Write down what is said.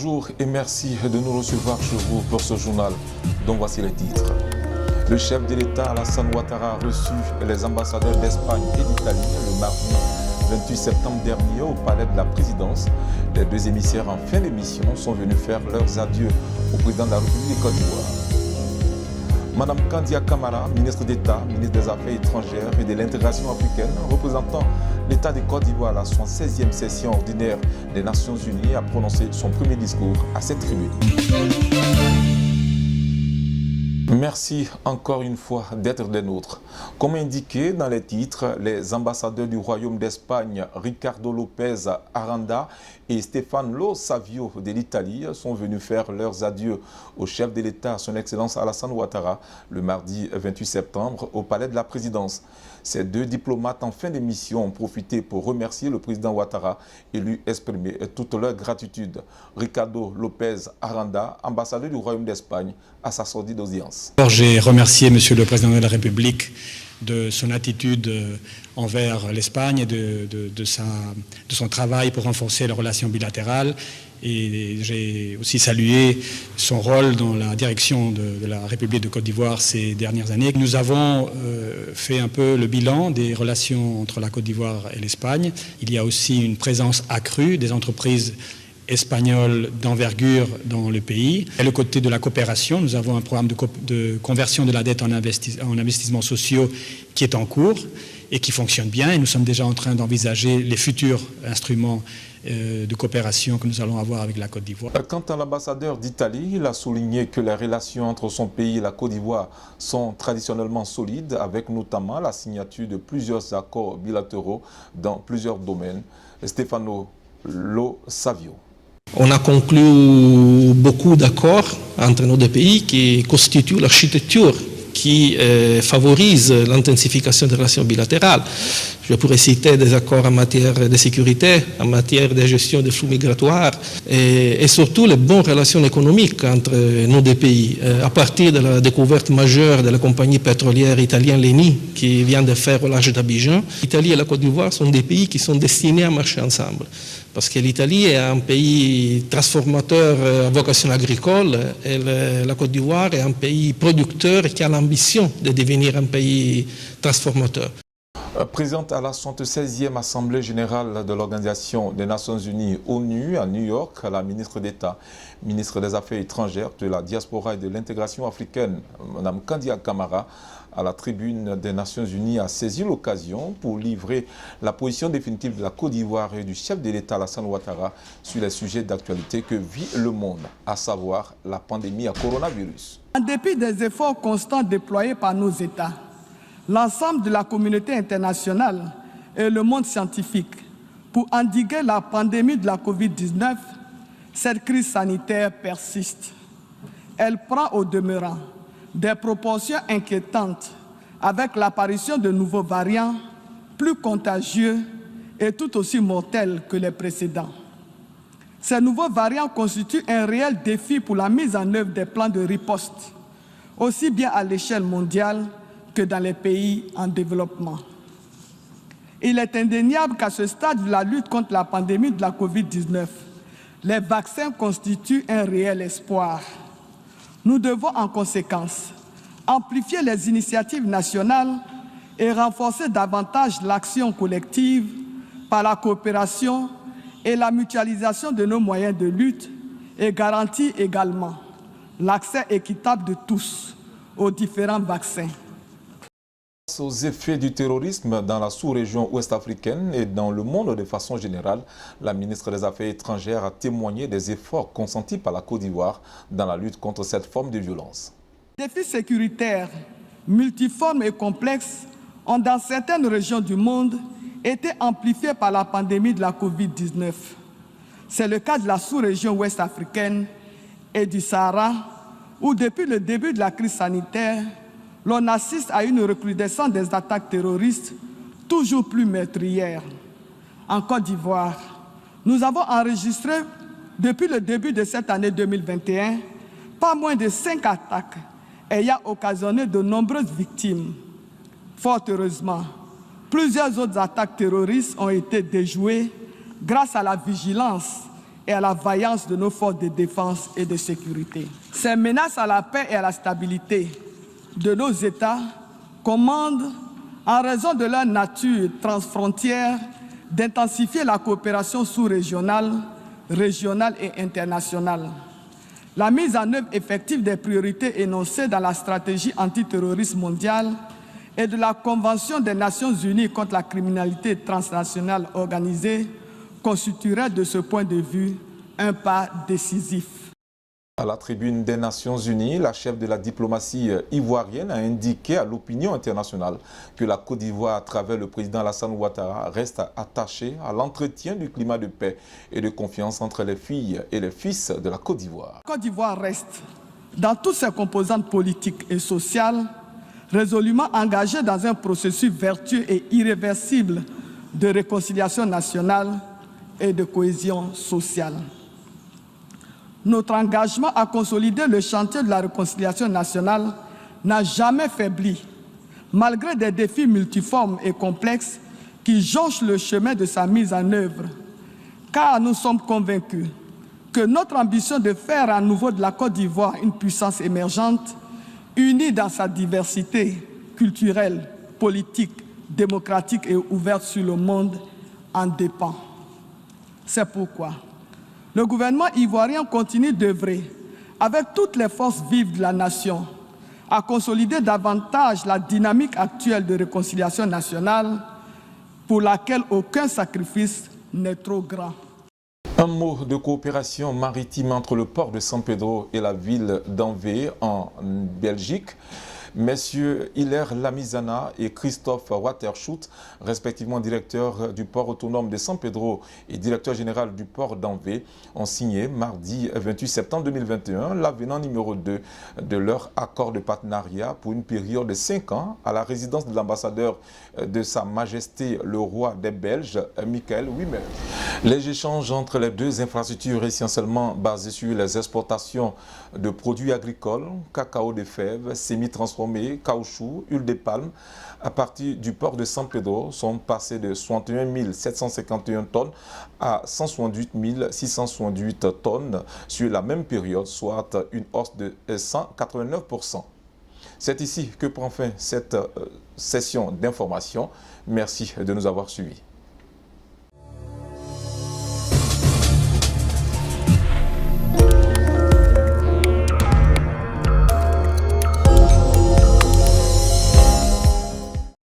Bonjour et merci de nous recevoir chez vous pour ce journal dont voici les titres. Le chef de l'État Alassane Ouattara a reçu les ambassadeurs d'Espagne et d'Italie le mardi 28 septembre dernier au palais de la présidence. Les deux émissaires en fin d'émission sont venus faire leurs adieux au président de la République de Côte d'Ivoire. Madame Kandia Camara, ministre d'État, ministre des Affaires étrangères et de l'intégration africaine, représentant l'État de Côte d'Ivoire à la 76e session ordinaire des Nations Unies, a prononcé son premier discours à cette tribune. Merci encore une fois d'être des nôtres. Comme indiqué dans les titres, les ambassadeurs du Royaume d'Espagne, Ricardo López Aranda et Stefano Savio de l'Italie, sont venus faire leurs adieux au chef de l'État, son Excellence Alassane Ouattara, le mardi 28 septembre au palais de la présidence. Ces deux diplomates en fin d'émission ont profité pour remercier le président Ouattara et lui exprimer toute leur gratitude. Ricardo López Aranda, ambassadeur du Royaume d'Espagne, à sa sortie d'audience. J'ai remercié Monsieur le Président de la République de son attitude envers l'Espagne et de son travail pour renforcer les relations bilatérales. Et j'ai aussi salué son rôle dans la direction de la République de Côte d'Ivoire ces dernières années. Nous avons fait un peu le bilan des relations entre la Côte d'Ivoire et l'Espagne. Il y a aussi une présence accrue des entreprises espagnoles d'envergure dans le pays. Et le côté de la coopération, nous avons un programme de conversion de la dette en investissements sociaux qui est en cours et qui fonctionne bien. Et nous sommes déjà en train d'envisager les futurs instruments de coopération que nous allons avoir avec la Côte d'Ivoire. Quant à l'ambassadeur d'Italie, il a souligné que les relations entre son pays et la Côte d'Ivoire sont traditionnellement solides, avec notamment la signature de plusieurs accords bilatéraux dans plusieurs domaines. Stefano Savio. On a conclu beaucoup d'accords entre nos deux pays qui constituent l'architecture qui favorise l'intensification des relations bilatérales. Je pourrais citer des accords en matière de sécurité, en matière de gestion des flux migratoires et surtout les bonnes relations économiques entre nos deux pays. À partir de la découverte majeure de la compagnie pétrolière italienne Eni qui vient de faire au large d'Abidjan, l'Italie et la Côte d'Ivoire sont des pays qui sont destinés à marcher ensemble. Parce que l'Italie est un pays transformateur à vocation agricole et la Côte d'Ivoire est un pays producteur qui a l'ambition de devenir un pays transformateur. Présente à la 76e Assemblée générale de l'Organisation des Nations Unies ONU à New York, la ministre d'État, ministre des Affaires étrangères, de la diaspora et de l'intégration africaine, Mme Kandia Camara, à la tribune des Nations Unies, a saisi l'occasion pour livrer la position définitive de la Côte d'Ivoire et du chef de l'État Alassane Ouattara sur les sujets d'actualité que vit le monde, à savoir la pandémie à coronavirus. En dépit des efforts constants déployés par nos États, l'ensemble de la communauté internationale et le monde scientifique pour endiguer la pandémie de la Covid-19, cette crise sanitaire persiste. Elle prend au demeurant des proportions inquiétantes avec l'apparition de nouveaux variants plus contagieux et tout aussi mortels que les précédents. Ces nouveaux variants constituent un réel défi pour la mise en œuvre des plans de riposte, aussi bien à l'échelle mondiale que dans les pays en développement. Il est indéniable qu'à ce stade de la lutte contre la pandémie de la Covid-19, les vaccins constituent un réel espoir. Nous devons en conséquence amplifier les initiatives nationales et renforcer davantage l'action collective par la coopération et la mutualisation de nos moyens de lutte et garantir également l'accès équitable de tous aux différents vaccins. Face aux effets du terrorisme dans la sous-région ouest-africaine et dans le monde de façon générale, la ministre des Affaires étrangères a témoigné des efforts consentis par la Côte d'Ivoire dans la lutte contre cette forme de violence. Les défis sécuritaires, multiformes et complexes ont dans certaines régions du monde été amplifiés par la pandémie de la Covid-19. C'est le cas de la sous-région ouest-africaine et du Sahara, où depuis le début de la crise sanitaire, l'on assiste à une recrudescence des attaques terroristes toujours plus meurtrières. En Côte d'Ivoire, nous avons enregistré depuis le début de cette année 2021 pas moins de 5 attaques ayant occasionné de nombreuses victimes. Fort heureusement, plusieurs autres attaques terroristes ont été déjouées grâce à la vigilance et à la vaillance de nos forces de défense et de sécurité. Ces menaces à la paix et à la stabilité de nos États commandent, en raison de leur nature transfrontière, d'intensifier la coopération sous-régionale, régionale et internationale. La mise en œuvre effective des priorités énoncées dans la stratégie antiterroriste mondiale et de la Convention des Nations Unies contre la criminalité transnationale organisée constituerait de ce point de vue un pas décisif. À la tribune des Nations Unies, la chef de la diplomatie ivoirienne a indiqué à l'opinion internationale que la Côte d'Ivoire, à travers le président Alassane Ouattara, reste attachée à l'entretien du climat de paix et de confiance entre les filles et les fils de la Côte d'Ivoire. La Côte d'Ivoire reste, dans toutes ses composantes politiques et sociales, résolument engagée dans un processus vertueux et irréversible de réconciliation nationale et de cohésion sociale. Notre engagement à consolider le chantier de la réconciliation nationale n'a jamais faibli, malgré des défis multiformes et complexes qui jonchent le chemin de sa mise en œuvre, car nous sommes convaincus que notre ambition de faire à nouveau de la Côte d'Ivoire une puissance émergente, unie dans sa diversité culturelle, politique, démocratique et ouverte sur le monde, en dépend. C'est pourquoi le gouvernement ivoirien continue d'œuvrer avec toutes les forces vives de la nation à consolider davantage la dynamique actuelle de réconciliation nationale pour laquelle aucun sacrifice n'est trop grand. Un mot de coopération maritime entre le port de San Pedro et la ville d'Anvers en Belgique. Messieurs Hilaire Lamizana et Christophe Waterschoot, respectivement directeur du port autonome de San Pedro et directeur général du port d'Anvers, ont signé mardi 28 septembre 2021 l'avenant numéro 2 de leur accord de partenariat pour une période de 5 ans à la résidence de l'ambassadeur de Sa Majesté le Roi des Belges, Michael Wimmer. Les échanges entre les deux infrastructures essentiellement basés sur les exportations de produits agricoles, cacao de fèves, semi-transformés, caoutchouc, huile de palme, à partir du port de San Pedro sont passés de 61 751 tonnes à 168 668 tonnes sur la même période, soit une hausse de 189%. C'est ici que prend fin cette session d'information. Merci de nous avoir suivis.